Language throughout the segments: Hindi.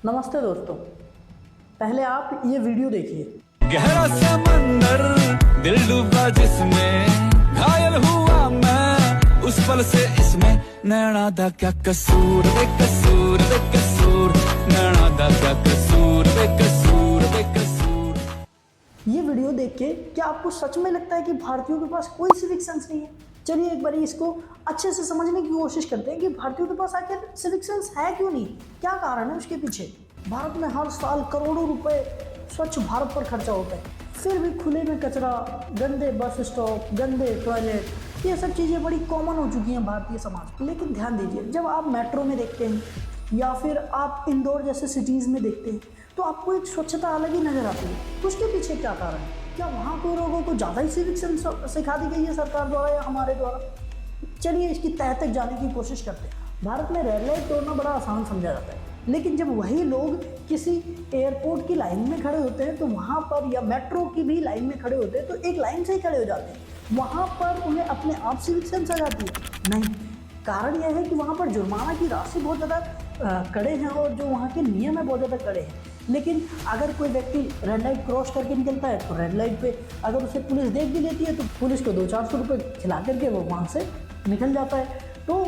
नमस्ते दोस्तों, पहले आप ये वीडियो देखिए। गहरा समंदर दिल डूबा जिसमें घायल हुआ मैं उस पल से इसमें नैना दा क्या कसूर वे कसूर वे कसूर नैना दा क्या कसूर वे कसूर वे कसूर। ये वीडियो देख के क्या आपको सच में लगता है कि भारतीयों के पास कोई सिविक सेंस नहीं है? चलिए एक बार इसको अच्छे से समझने की कोशिश करते हैं कि भारतीयों के पास आखिर सिविक सेंस है क्यों नहीं, क्या कारण है उसके पीछे। भारत में हर साल करोड़ों रुपए स्वच्छ भारत पर खर्चा होता है, फिर भी खुले में कचरा, गंदे बस स्टॉप, गंदे टॉयलेट, ये सब चीज़ें बड़ी कॉमन हो चुकी हैं भारतीय समाज में। लेकिन ध्यान दीजिए, जब आप मेट्रो में देखते हैं या फिर आप इंदौर जैसे सिटीज़ में देखते हैं तो आपको एक स्वच्छता अलग ही नज़र आती है। उसके पीछे क्या कारण है? क्या वहाँ के लोगों को ज़्यादा ही सिविक सेंस सिखा दी गई है सरकार द्वारा या हमारे द्वारा? चलिए इसकी तह तक जाने की कोशिश करते हैं। भारत में रेड लाइट तोड़ना बड़ा आसान समझा जाता है, लेकिन जब वही लोग किसी एयरपोर्ट की लाइन में खड़े होते हैं तो वहाँ पर, या मेट्रो की भी लाइन में खड़े होते हैं तो एक लाइन से ही खड़े हो जाते हैं। वहाँ पर उन्हें अपने आप सिविक सेंस आ जाती है? नहीं, कारण यह है कि वहाँ पर जुर्माना की राशि बहुत ज़्यादा कड़े हैं और जो वहाँ के नियम है बहुत ज़्यादा कड़े हैं। लेकिन अगर कोई व्यक्ति रेड लाइट क्रॉस करके निकलता है तो रेड लाइट पे अगर उसे पुलिस देख भी लेती है तो पुलिस को 200-400 रुपये खिला करके वो वहाँ से निकल जाता है। तो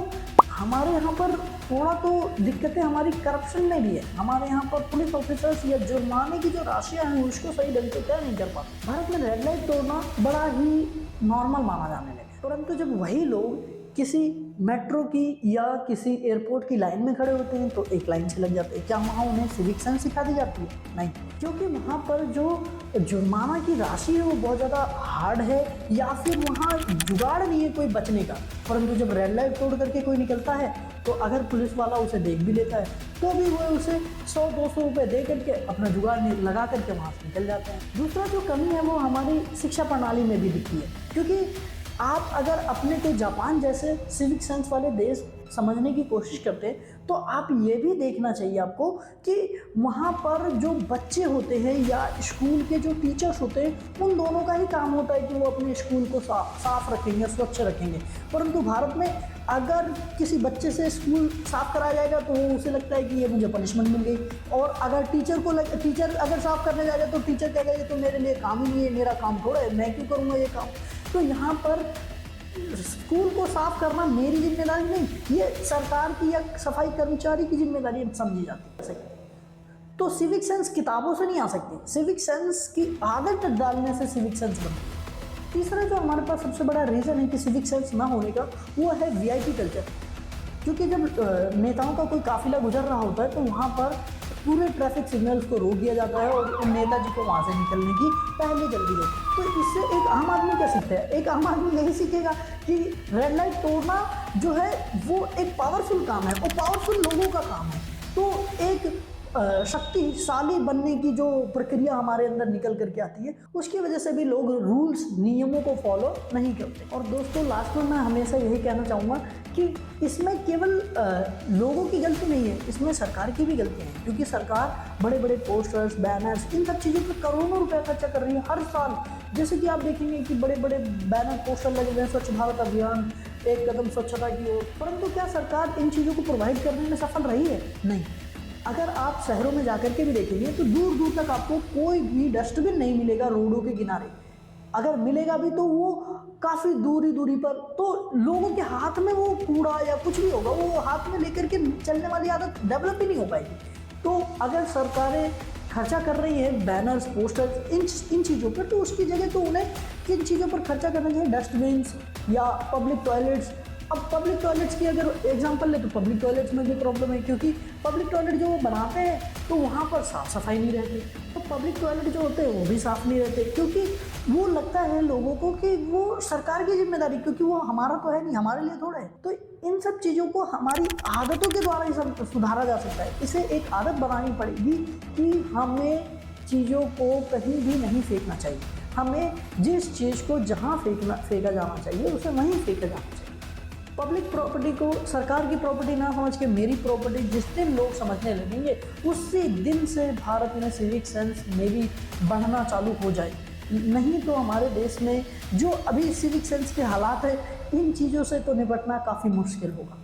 हमारे यहाँ पर थोड़ा तो दिक्कतें हमारी करप्शन में भी है। हमारे यहाँ पर पुलिस ऑफिसर्स या जुर्माने की जो राशियाँ हैं उसको सही ढंग से तय नहीं कर पाते। भारत में रेड लाइट तोड़ना बड़ा ही नॉर्मल माना जाने लगा, परंतु जब वही लोग किसी मेट्रो की या किसी एयरपोर्ट की लाइन में खड़े होते हैं तो एक लाइन से लग जाते हैं। क्या वहाँ उन्हें सिविक सेंस सिखा दी जाती है? नहीं, क्योंकि वहाँ पर जो जुर्माना की राशि है वो बहुत ज़्यादा हार्ड है या फिर वहाँ जुगाड़ नहीं है कोई बचने का। परंतु जब रेड लाइट तोड़ करके कोई निकलता है तो अगर पुलिस वाला उसे देख भी लेता है तो भी वो उसे 100-200 रुपये दे करके अपना जुगाड़ लगा करके वहाँ से निकल जाते हैं। दूसरा जो कमी है वो हमारी शिक्षा प्रणाली में भी दिखती है, क्योंकि आप अगर अपने को जापान जैसे सिविक सेंस वाले देश समझने की कोशिश करते हैं तो आप ये भी देखना चाहिए आपको कि वहाँ पर जो बच्चे होते हैं या स्कूल के जो टीचर्स होते हैं उन दोनों का ही काम होता है कि वो अपने स्कूल को साफ रखेंगे, स्वच्छ रखेंगे। परंतु भारत में अगर किसी बच्चे से स्कूल साफ कराया जाएगा तो उसे लगता है कि ये मुझे पनिशमेंट मिल गई, और अगर टीचर अगर साफ करने जाएगा तो टीचर कहेगा ये तो मेरे लिए काम ही नहीं है, मेरा काम थोड़ा है, मैं क्यों करूँगा ये काम। तो यहाँ पर स्कूल को साफ करना मेरी जिम्मेदारी नहीं, ये सरकार की या सफाई कर्मचारी की जिम्मेदारी समझी जाती है। तो सिविक सेंस किताबों से नहीं आ सकती, सिविक सेंस की आदत डालने से सिविक सेंस बनती है। तीसरा जो हमारे पास सबसे बड़ा रीज़न है कि सिविक सेंस ना होने का वो है वीआईपी कल्चर। क्योंकि जब नेताओं का कोई काफिला गुजर रहा होता है तो वहाँ पर पूरे ट्रैफिक सिग्नल्स को रोक दिया जाता है और नेताजी को वहाँ से निकलने की पहले जल्दी होती है। तो इससे एक आम आदमी क्या सीखता है? एक आम आदमी यही सीखेगा कि रेड लाइट तोड़ना जो है वो एक पावरफुल काम है, वो पावरफुल लोगों का काम है। तो एक शक्तिशाली बनने की जो प्रक्रिया हमारे अंदर निकल करके आती है उसकी वजह से भी लोग रूल्स नियमों को फॉलो नहीं करते। और दोस्तों लास्ट में मैं हमेशा यही कहना चाहूँगा कि इसमें केवल लोगों की गलती नहीं है, इसमें सरकार की भी गलतियाँ हैं। क्योंकि सरकार बड़े बड़े पोस्टर्स, बैनर्स, इन सब चीज़ों पर करोड़ों रुपया खर्चा कर रही है हर साल। जैसे कि आप देखेंगे कि बड़े बड़े बैनर पोस्टर लगे हुए हैं, स्वच्छ भारत अभियान, एक कदम स्वच्छता की ओर, परंतु क्या सरकार इन चीज़ों को प्रोवाइड करने में सफल रही है? नहीं। अगर आप शहरों में जाकर के भी देखेंगे तो दूर दूर तक आपको कोई भी डस्टबिन नहीं मिलेगा रोडों के किनारे। अगर मिलेगा भी तो वो काफ़ी दूरी पर, तो लोगों के हाथ में वो कूड़ा या कुछ भी होगा वो हाथ में लेकर के चलने वाली आदत डेवलप ही नहीं हो पाएगी। तो अगर सरकारें खर्चा कर रही है बैनर्स, पोस्टर्स, इन चीज़ों पर, तो उसकी जगह तो उन्हें किन चीज़ों पर खर्चा करना चाहिए? डस्टबिन्स या पब्लिक टॉयलेट्स। अब पब्लिक टॉयलेट्स की अगर एग्जांपल ले तो पब्लिक टॉयलेट्स में भी प्रॉब्लम है, क्योंकि पब्लिक टॉयलेट जो वो बनाते हैं तो वहाँ पर साफ़ सफाई नहीं रहती। तो पब्लिक टॉयलेट जो होते हैं वो भी साफ़ नहीं रहते, क्योंकि वो लगता है लोगों को कि वो सरकार की जिम्मेदारी, क्योंकि वो हमारा तो है नहीं, हमारे लिए थोड़ा है। तो इन सब चीज़ों को हमारी आदतों के द्वारा ही सब सुधारा जा सकता है। इसे एक आदत बनानी पड़ेगी कि हमें चीज़ों को कहीं भी नहीं फेंकना चाहिए। हमें जिस चीज़ को जहाँ फेंका जाना चाहिए उसे वहीं फेंका जाना चाहिए। पब्लिक प्रॉपर्टी को सरकार की प्रॉपर्टी ना समझ के मेरी प्रॉपर्टी जिस दिन लोग समझने लगेंगे उसी दिन से भारत में सिविक सेंस में भी बढ़ना चालू हो जाए। नहीं तो हमारे देश में जो अभी सिविक सेंस के हालात है इन चीज़ों से तो निपटना काफ़ी मुश्किल होगा।